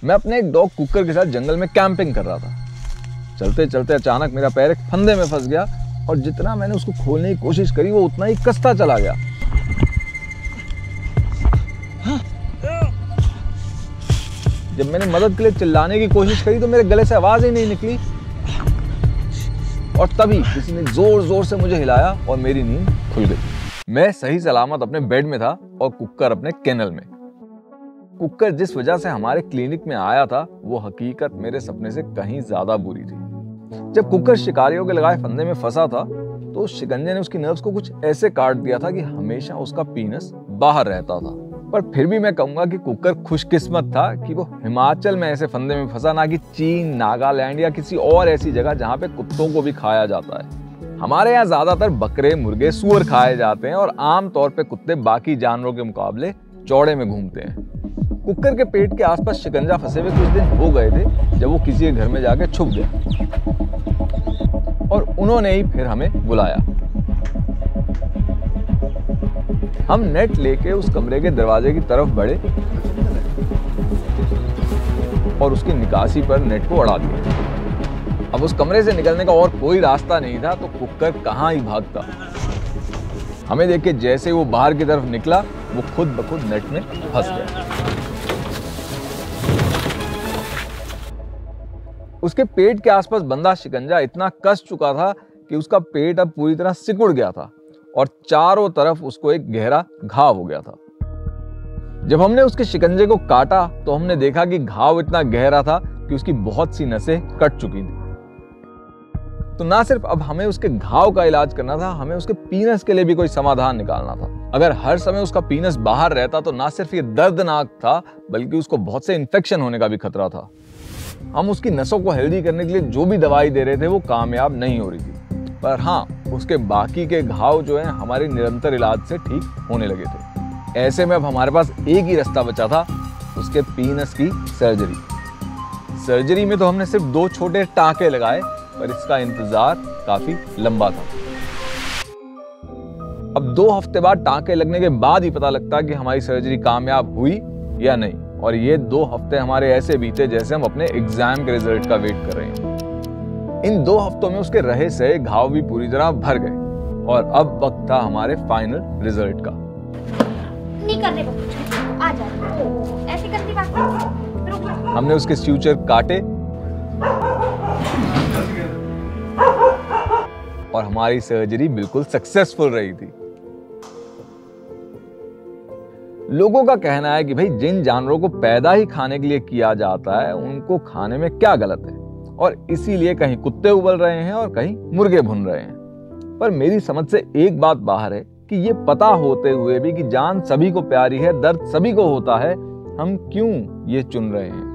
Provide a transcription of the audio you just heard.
मैं अपने एक डॉग कुकर के साथ जंगल में कैंपिंग कर रहा था। चलते चलते अचानक मेरा पैर एक फंदे में फंस गया और जितना मैंने उसको खोलने की कोशिश करी वो उतना ही कसता चला गया। जब मैंने मदद के लिए चिल्लाने की कोशिश करी तो मेरे गले से आवाज ही नहीं निकली और तभी किसी ने जोर जोर से मुझे हिलाया और मेरी नींद खुल गई। मैं सही सलामत अपने बेड में था और कुकर अपने केनल में। कुकर जिस वजह से हमारे क्लिनिक में आया था वो हकीकत मेरे सपने से कहीं ज्यादा बुरी थी। जब कुकर शिकारियों के लगाए फंदे में फंसा था तो शिकंजे ने उसकी नर्व्स को कुछ ऐसे काट दिया था कि हमेशा उसका पीनस बाहर रहता था। पर फिर भी मैं कहूंगा कि कुकर खुशकिस्मत था कि वो हिमाचल में ऐसे फंदे में फंसा, ना कि चीन, नागालैंड या किसी और ऐसी जगह जहाँ पे कुत्तों को भी खाया जाता है। हमारे यहाँ ज्यादातर बकरे, मुर्गे, सूअर खाए जाते हैं और आमतौर पे कुत्ते बाकी जानवरों के मुकाबले चौड़े में घूमते हैं। कुकर के पेट के आसपास शिकंजा फंसे हुए कुछ दिन हो गए थे जब वो किसी के घर में जाके छुप गया और उन्होंने ही फिर हमें बुलाया। हम नेट लेके उस कमरे के दरवाजे की तरफ बढ़े और उसकी निकासी पर नेट को अड़ा दिया। अब उस कमरे से निकलने का और कोई रास्ता नहीं था तो कुकर कहां ही भागता। हमें देख के जैसे वो बाहर की तरफ निकला वो खुद ब खुद नेट में फंस गया। उसके पेट के आसपास बंधा शिकंजा इतना कस चुका था कि उसका पेट अब पूरी तरह सिकुड़ गया था और चारों तरफ उसको एक गहरा घाव हो गया था। जब हमने उसके शिकंजे को काटा तो हमने देखा कि घाव इतना गहरा था कि उसकी बहुत सी नसें कट चुकी थी। तो ना सिर्फ अब हमें उसके घाव का इलाज करना था, हमें उसके पीनस के लिए भी कोई समाधान निकालना था। अगर हर समय उसका पीनस बाहर रहता तो ना सिर्फ ये दर्दनाक था बल्कि उसको बहुत से इन्फेक्शन होने का भी खतरा था। हम उसकी नसों को हेल्दी करने के लिए जो भी दवाई दे रहे थे वो कामयाब नहीं हो रही थी, पर हाँ उसके बाकी के घाव जो हैं हमारे निरंतर इलाज से ठीक होने लगे थे। ऐसे में अब हमारे पास एक ही रास्ता बचा था, उसके पीनस की सर्जरी। सर्जरी में तो हमने सिर्फ 2 छोटे टांके लगाए पर इसका इंतजार काफी लंबा था। अब 2 हफ्ते बाद टांके लगने के बाद ही पता लगता कि हमारी सर्जरी कामयाब हुई या नहीं, और ये 2 हफ्ते हमारे ऐसे बीते जैसे हम अपने एग्जाम के रिजल्ट का वेट कर रहे हैं। इन 2 हफ्तों में उसके रहे से घाव भी पूरी तरह भर गए और अब वक्त था हमारे फाइनल रिजल्ट का। नहीं कर रहे कुछ, आ जा, ऐसे करती बात। हमने उसके स्यूचर काटे और हमारी सर्जरी बिल्कुल सक्सेसफुल रही थी। लोगों का कहना है कि भाई जिन जानवरों को पैदा ही खाने के लिए किया जाता है उनको खाने में क्या गलत है, और इसीलिए कहीं कुत्ते उबल रहे हैं और कहीं मुर्गे भुन रहे हैं। पर मेरी समझ से एक बात बाहर है कि ये पता होते हुए भी कि जान सभी को प्यारी है, दर्द सभी को होता है, हम क्यों ये चुन रहे हैं।